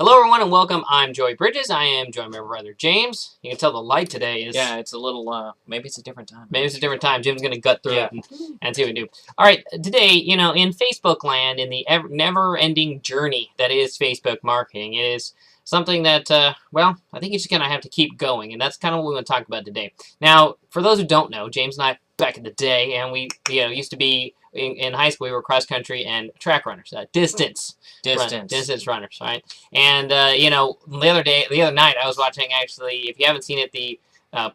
Hello, everyone, and welcome. I'm Joey Bridges. I am joined by my brother James. You can tell the light today is... Yeah, it's a little, maybe it's a different time. Maybe it's a different time. Jim's going to gut through it and see what we do. All right, today, in Facebook land, in the never-ending journey that is Facebook marketing, it is something that, I think you're just going to have to keep going, and that's kind of what we're going to talk about today. Now, for those who don't know, James and I, back in the day, and we used to be... In high school, we were cross-country and track runners, distance runners, right? And, the other night, I was watching, actually, if you haven't seen it, the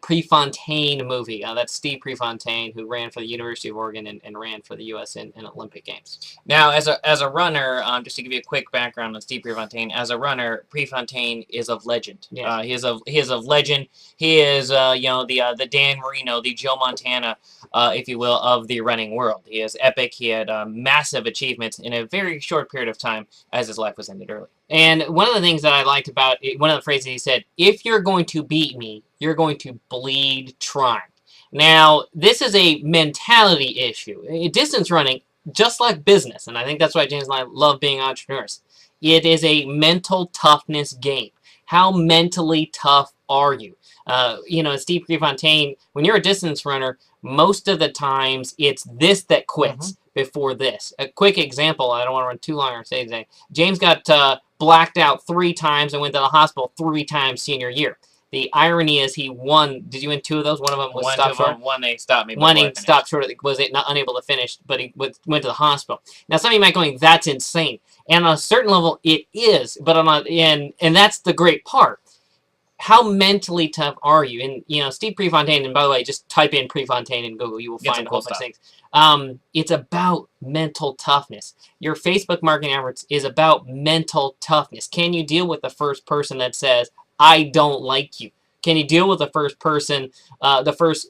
Prefontaine movie. That's Steve Prefontaine, who ran for the University of Oregon and ran for the U.S. in Olympic Games. Now, as a runner, just to give you a quick background on Steve Prefontaine, as a runner, Prefontaine is of legend. Yeah. He is of legend. He is, the Dan Marino, the Joe Montana, if you will, of the running world. He is epic. He had massive achievements in a very short period of time as his life was ended early. And one of the things that I liked about it, one of the phrases he said, if you're going to beat me, you're going to bleed trying. Now, this is a mentality issue. Distance running, just like business, and I think that's why James and I love being entrepreneurs, it is a mental toughness game. How mentally tough are you? Steve Prefontaine, when you're a distance runner, most of the times it's this that quits before this. A quick example, I don't want to run too long or say anything. James got blacked out 3 times and went to the hospital 3 times senior year. The irony is he won. Did you win 2 of those? One of them was stopped short. One they stopped me. One he stopped short. Was not unable to finish, but he went to the hospital. Now some of you might going, that's insane. And on a certain level, it is. But and that's the great part. How mentally tough are you? And Steve Prefontaine. And by the way, just type in Prefontaine in Google. You will find a whole bunch of things. It's about mental toughness. Your Facebook marketing efforts is about mental toughness. Can you deal with the first person that says, I don't like you? Can you deal with the first person, the first,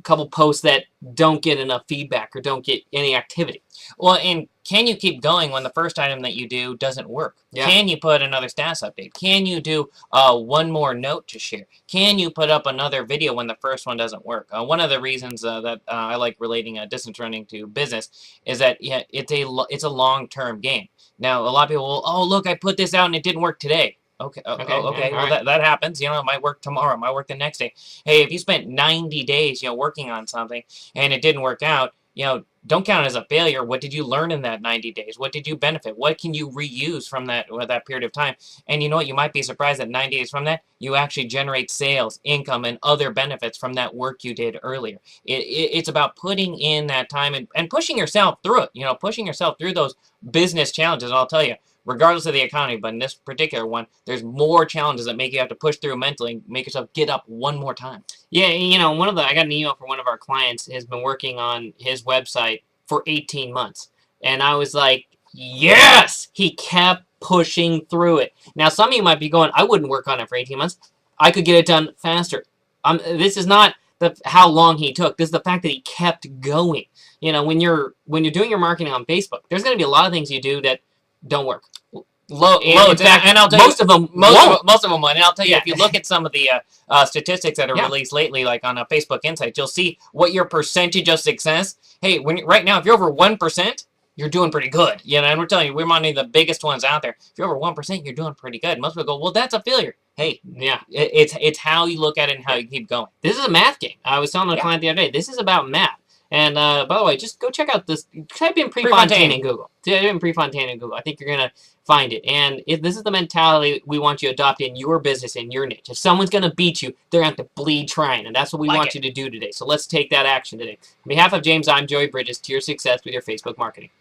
couple posts that don't get enough feedback or don't get any activity? Well, and can you keep going when the first item that you do doesn't work? Yeah. Can you put another status update? Can you do one more note to share? Can you put up another video when the first one doesn't work? One of the reasons that I like relating distance running to business is that it's a long-term game. Now, a lot of people will, oh, look, I put this out and it didn't work today. Okay. Well, right. that happens. It might work tomorrow. It might work the next day. Hey, if you spent 90 days, working on something and it didn't work out, don't count it as a failure. What did you learn in that 90 days? What did you benefit? What can you reuse from that period of time? And you know what? You might be surprised that 90 days from that, you actually generate sales, income, and other benefits from that work you did earlier. It's about putting in that time and pushing yourself through it. Pushing yourself through those business challenges. And I'll tell you, regardless of the economy, but in this particular one, there's more challenges that make you have to push through mentally and make yourself get up one more time. Yeah, I got an email from one of our clients has been working on his website for 18 months. And I was like, yes! He kept pushing through it. Now, some of you might be going, I wouldn't work on it for 18 months. I could get it done faster. This is not how long he took. This is the fact that he kept going. When you're doing your marketing on Facebook, there's going to be a lot of things you do that don't work. Loads, and I'll tell most of them won't. And I'll tell you, if you look at some of the statistics that are released lately, like on Facebook Insights, you'll see what your percentage of success. Hey, right now, if you're over 1%, you're doing pretty good. And we're telling you, we're one of the biggest ones out there. If you're over 1%, you're doing pretty good. Most people go, well, that's a failure. Hey, yeah, it's how you look at it and how you keep going. This is a math game. I was telling a client the other day, this is about math. And by the way, just go check out this. Type in Prefontaine in Google. Type in Prefontaine in Google. I think you're going to find it. And this is the mentality we want you to adopt in your business, in your niche. If someone's going to beat you, they're going to have to bleed trying. And that's what we want you to do today. So let's take that action today. On behalf of James, I'm Joey Bridges. To your success with your Facebook marketing.